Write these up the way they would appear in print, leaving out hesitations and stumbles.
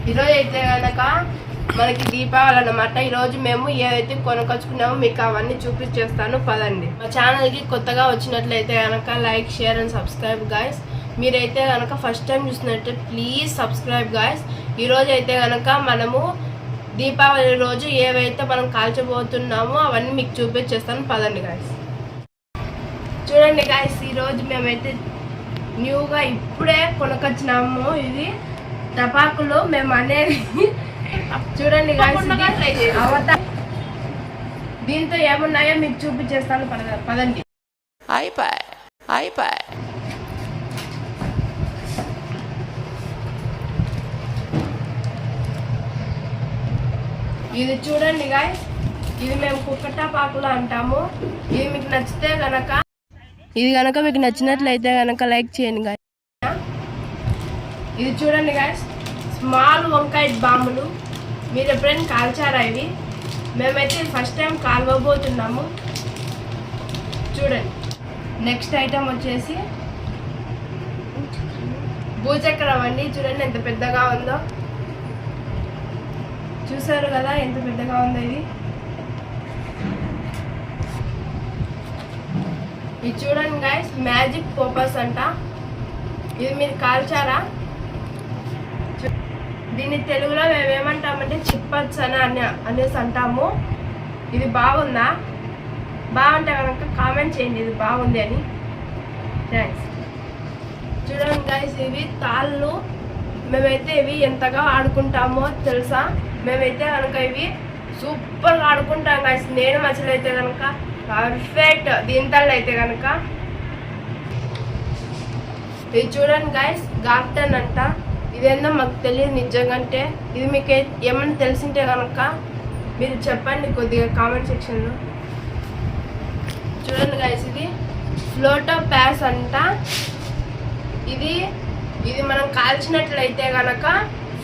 ఈరోజు అయితే కనుక మనకి దీపావళి అన్నమాట. ఈరోజు మేము ఏవైతే కొనుకొచ్చుకున్నామో మీకు అవన్నీ చూపించేస్తాను పదండి. మా ఛానల్కి కొత్తగా వచ్చినట్లయితే కనుక like, share and subscribe guys. మీరైతే కనుక ఫస్ట్ టైం చూసినట్టే ప్లీజ్ సబ్స్క్రైబ్ గాయస్. ఈరోజు అయితే కనుక మనము దీపావళి రోజు ఏవైతే మనం కాల్చబోతున్నామో అవన్నీ మీకు చూపించేస్తాను పదండి గాయస్. చూడండి గాయస్, ఈరోజు మేమైతే న్యూగా ఇప్పుడే కొనుకొచ్చినాము. ఇది టపాకులు మేము అనేది చూడండి గాయస్. దీంతో ఏమున్నాయో మీకు చూపించేస్తాను పదండి. ఇది చూడండి గాయస్, ఇది మేము కుక్క టపాకులు అంటాము. ఇది మీకు నచ్చితే గనక మీకు నచ్చినట్లయితే గనక లైక్ చేయండి గాయస్. ఇది చూడండి గాయస్, స్మాల్ వంకాయ బాంబులు. మీరు ఎప్పుడైనా కాల్చారా? ఇవి మేమైతే ఫస్ట్ టైం కాల్వబోతున్నాము. చూడండి. నెక్స్ట్ ఐటమ్ వచ్చేసి భూచక్రం అండి. చూడండి ఎంత పెద్దగా ఉందో. చూసారు కదా ఎంత పెద్దగా ఉందో ఇది. ఇది చూడండి గైస్, మ్యాజిక్ పోపర్స్ అంట. ఇది మీరు కాల్చారా? దీన్ని తెలుగులో మేము ఏమంటామంటే చిప్పట్స్ అనేసి అంటాము. ఇది బాగుందా? బాగుంటే కనుక కామెంట్ చేయండి ఇది బాగుంది అని. థ్యాంక్స్. చూడండి గైస్, ఇవి తాళ్ళు. మేమైతే ఇవి ఎంతగా ఆడుకుంటామో తెలుసా. మేమైతే కనుక ఇవి సూపర్గా ఆడుకుంటాం గైస్. నేను మచ్చలు అయితే కనుక పర్ఫెక్ట్. దీంతల్లో అయితే కనుక ఇది చూడండి గైస్, గార్టన్ అంట. ఇదేందో మాకు తెలియదు నిజంగా. ఇది మీకు ఏమన్నా తెలిసింటే కనుక మీరు చెప్పండి కొద్దిగా కామెంట్ సెక్షన్లో. చూడండి గైస్, ఇది ఫ్లోటో ప్యాస్ అంట. ఇది మనం కాల్చినట్లయితే కనుక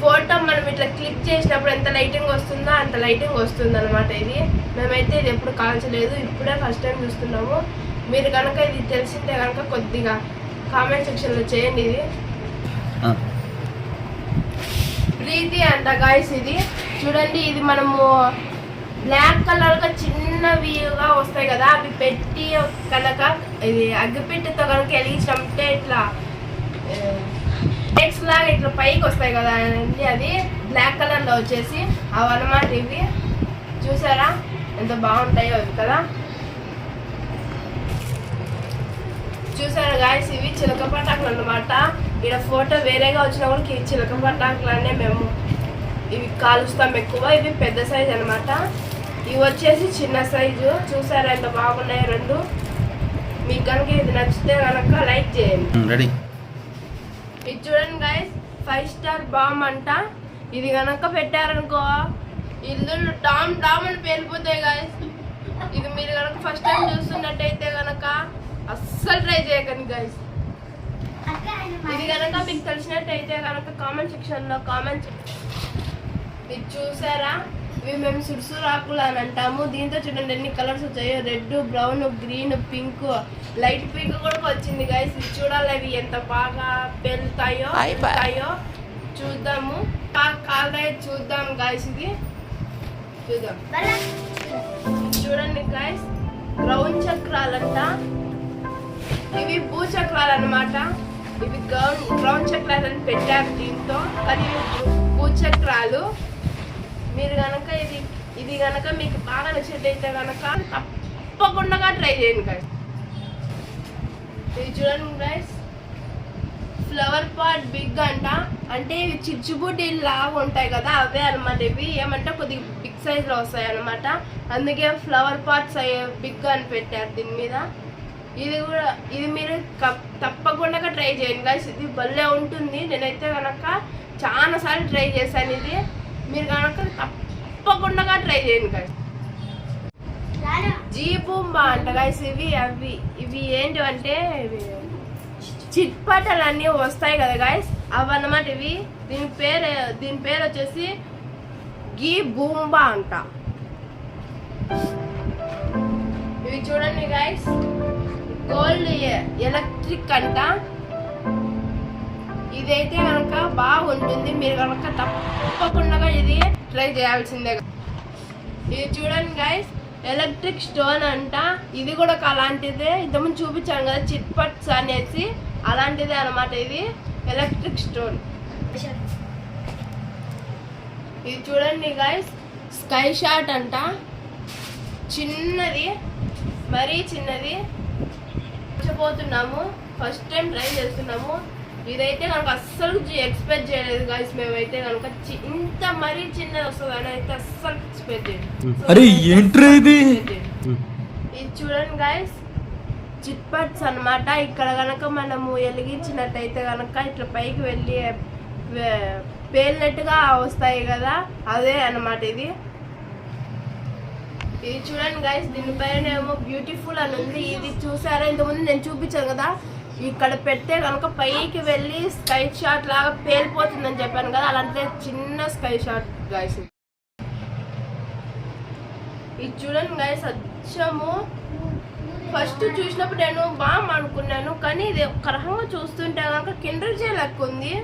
ఫోటో మనం ఇట్లా క్లిక్ చేసినప్పుడు ఎంత లైటింగ్ వస్తుందో అంత లైటింగ్ వస్తుంది అనమాట. ఇది మేమైతే ఇది ఎప్పుడు కాల్చలేదు, ఇప్పుడే ఫస్ట్ టైం చూస్తున్నాము. మీరు కనుక ఇది తెలిసింటే కనుక కొద్దిగా కామెంట్ సెక్షన్లో చేయండి. ఇది ప్రీతి అంట గాయస్. ఇది చూడండి, ఇది మనము బ్లాక్ కలర్గా చిన్నవిగా వస్తాయి కదా, అవి పెట్టి కనుక ఇది అగ్గిపెట్టెతో కనుక వెలిగించినట్టే ఇట్లా టెక్స్ లాగా ఇట్లా పైకి వస్తాయి కదా అండి. అది బ్లాక్ కలర్లో వచ్చేసి అవన్నమాట. ఇవి చూసారా ఎంత బాగుంటాయో అవి కదా. చూసారా గాయస్, ఇవి చిలక పటాకులు అన్నమాట. ఇక్కడ ఫోటో వేరేగా వచ్చినా కూడా ఇవి చిలక పటాకులనే మేము ఇవి కాలుస్తాం ఎక్కువ. ఇవి పెద్ద సైజు అనమాట. ఇవి వచ్చేసి చిన్న సైజు. చూసారా ఎంత బాగున్నాయో రెండు. మీకు కనుక ఇది నచ్చితే కనుక లైక్ చేయండి. ఇది చూడండి గైస్, 5 స్టార్ బాంబ్ అంట. ఇది కనుక పెట్టారనుకో ఇల్లు డామ్ డామ్ అని పేలిపోతాయి గైస్. ఇది మీరు కనుక ఫస్ట్ టైం చూస్తున్నట్టయితే కనుక అస్సలు ట్రై చేయకండి గైస్. ఇది కనుక మీకు తెలిసినట్టయితే కనుక కామెంట్ సెక్షన్లో కామెంట్. ఇది చూసారా, ఇవి మేము సుడుసురాకులు అని అంటాము. దీంతో చూడండి ఎన్ని కలర్స్ వచ్చాయో. Red, brown, green, pink, light pink కూడా వచ్చింది గైస్. ఇది చూడాలి అవి ఎంత బాగా పెళ్తాయో చూద్దాము. కాల్తాయో చూద్దాం గైస్. ఇది చూద్దాం. చూడండి గైస్, గ్రౌండ్ చక్రాలంట. ఇవి భూచక్రాలు అన్నమాట. ఇవి గ్రౌండ్ చక్రాలు అని పెట్టారు దీంతో, కానీ భూచక్రాలు. మీరు కనుక ఇది కనుక మీకు బాగా నచ్చినట్టయితే కనుక తప్పకుండా ట్రై చేయండి గైస్. ఇది చూడండి గైస్, ఫ్లవర్ పాట్ బిగ్ అంట. అంటే ఇవి చిచ్చుబుడ్డి లాగా ఉంటాయి కదా, అవే అనమాట. ఇవి ఏమంటే కొద్దిగా బిగ్ సైజ్లో వస్తాయి అనమాట. అందుకే ఫ్లవర్ పాట్స్ బిగ్ అని పెట్టారు దీని మీద. ఇది మీరు తప్పకుండా ట్రై చేయండి గైస్. ఇది భలే ఉంటుంది. నేనైతే కనుక చాలా సార్లు ట్రై చేశాను. ఇది మీరు కనుక తప్పకుండా ట్రై చేయండి గైస్. జీబూంబా అంట గైస్. ఇవి ఏంటివంటే చిట్పటలు అన్నీ వస్తాయి కదా గైస్, అవన్నమాట. ఇవి దీని పేరు వచ్చేసి గీ బూంబా అంట. ఇవి చూడండి గైస్, గోల్డ్ ఎలక్ట్రిక్ అంట. ఇదైతే కనుక బాగుంటుంది, మీరు కనుక తప్పకుండా ఇది ట్రై చేయాల్సిందే. ఇది చూడండి గైస్, ఎలక్ట్రిక్ స్టోన్ అంట. ఇది కూడా అలాంటిదే, ఇంతకుముందు చూపించాను కదా చిట్ పట్స్ అనేసి, అలాంటిదే అనమాట. ఇది ఎలక్ట్రిక్ స్టోన్. ఇది చూడండి గైస్, స్కై షాట్ అంట. చిన్నది, మరీ చిన్నది. పోతున్నాము, ఫస్ట్ టైం ట్రై చేస్తున్నాము. ఇదైతే కనుక అస్సలు ఎక్స్పెక్ట్ చేయలేదు గైస్. మేమైతే కనుక ఇంత మరీ చిన్నది వస్తుందని అయితే అస్సలు ఎక్స్పెక్ట్ చేయలేదు. ఇది చూడండి గైస్, చిట్ పట్స్ అనమాట. ఇక్కడ కనుక మనము వెలిగించినట్టయితే కనుక ఇట్లా పైకి వెళ్ళి పేలినట్టుగా వస్తాయి కదా, అదే అన్నమాట ఇది. ఇది చూడండి గైస్, దీనిపైన ఏమో బ్యూటిఫుల్ అని ఉంది. ఇది చూసారా, ఇంతకుముందు నేను చూపించాను కదా, ఇక్కడ పెడితే కనుక పైకి వెళ్ళి స్కై షాట్ లాగా పేలిపోతుందని చెప్పాను కదా, అలాంటి చిన్న స్కై షాట్ గైస్. ఇది చూడండి గైస్, అచ్చము ఫస్ట్ చూసినప్పుడు నేను బామ్ అనుకున్నాను, కానీ ఇది ఒక రకంగా చూస్తుంటే కనుక కిండర్ జాయ్ లెక్క ఉంది.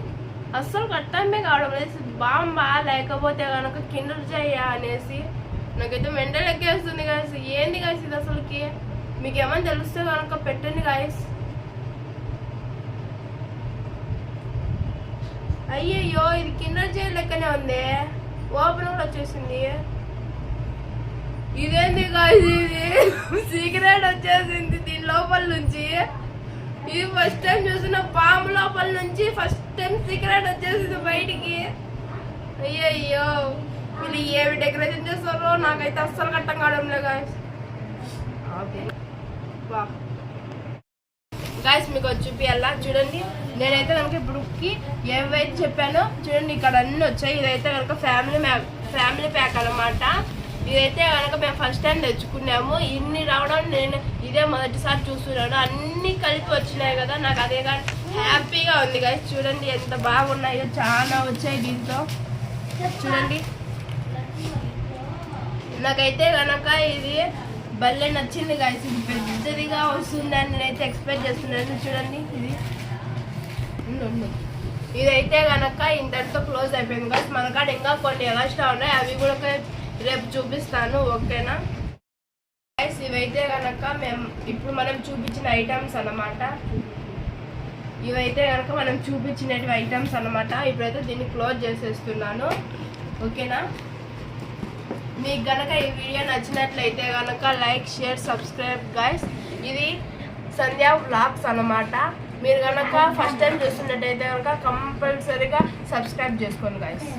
అస్సలు కట్టమే కావడం లేదు. బాంబా లేకపోతే కనుక కిండర్ జాయ్ అనేసి నాకైతే మెంటల్ ఎక్కేస్తుంది గాయస్. ఏంది గాయస్ ఇది అసలుకి? మీకు ఏమైనా తెలిస్తే కనుక పెట్టండి గాయస్. అయ్యయ్యో, ఇది కిండర్ జాయ్ లెక్కనే ఉంది, ఓపెన్ కూడా వచ్చేసింది. ఇదేంది గాయస్, ఇది సీక్రెట్ వచ్చేసింది దీని లోపల నుంచి. ఇది ఫస్ట్ టైం చూసిన పాము లోపల నుంచి ఫస్ట్ టైం సీక్రెట్ వచ్చేసింది బయటికి. అయ్యయ్యో, వీళ్ళు ఏమి డెకరేషన్ చేస్తారో నాకైతే అస్సలు కట్టం కావడం లేదు గాయస్. గాయస్ మీకు వచ్చి చూపియాలా, చూడండి. నేనైతే కనుక ఇప్పుడుకి ఏవైతే చెప్పానో చూడండి, ఇక్కడ అన్నీ వచ్చాయి. ఇదైతే కనుక ఫ్యామిలీ ప్యాక్ అనమాట. ఇదైతే కనుక మేము ఫస్ట్ టైం తెచ్చుకున్నాము. ఇన్ని రావడం నేను ఇదే మొదటిసారి చూస్తున్నాను. అన్నీ కలిపి వచ్చినాయి కదా, నాకు అదే కానీ హ్యాపీగా ఉంది గాయస్. చూడండి ఎంత బాగున్నాయో, చాలా వచ్చాయి దీంతో. చూడండి, నాకైతే కనుక ఇది భలే నచ్చింది గాయస్. ఇది పెద్దదిగా వస్తుందని నేనైతే ఎక్స్పెక్ట్ చేస్తున్నాను. చూడండి, ఇదైతే కనుక ఇంతటితో క్లోజ్ అయిపోయింది గాయస్. మన కాడ ఇంకా కొన్ని ఎక్స్ట్రా ఉన్నాయి, అవి కూడా రేపు చూపిస్తాను, ఓకేనా గైస్. ఇవైతే కనుక ఇప్పుడు మనం చూపించిన ఐటమ్స్ అన్నమాట. ఇవైతే కనుక మనం చూపించినవి ఐటమ్స్ అన్నమాట. ఇప్పుడైతే దీన్ని క్లోజ్ చేసేస్తున్నాను, ఓకేనా. మీకు కనుక ఈ వీడియో నచ్చినట్లయితే కనుక లైక్, షేర్, సబ్స్క్రైబ్ గైస్. ఇది సంధ్యా వ్లాగ్స్ అన్నమాట. మీరు కనుక ఫస్ట్ టైం చూస్తున్నట్టయితే కనుక కంపల్సరీగా సబ్స్క్రైబ్ చేసుకోండి గైస్.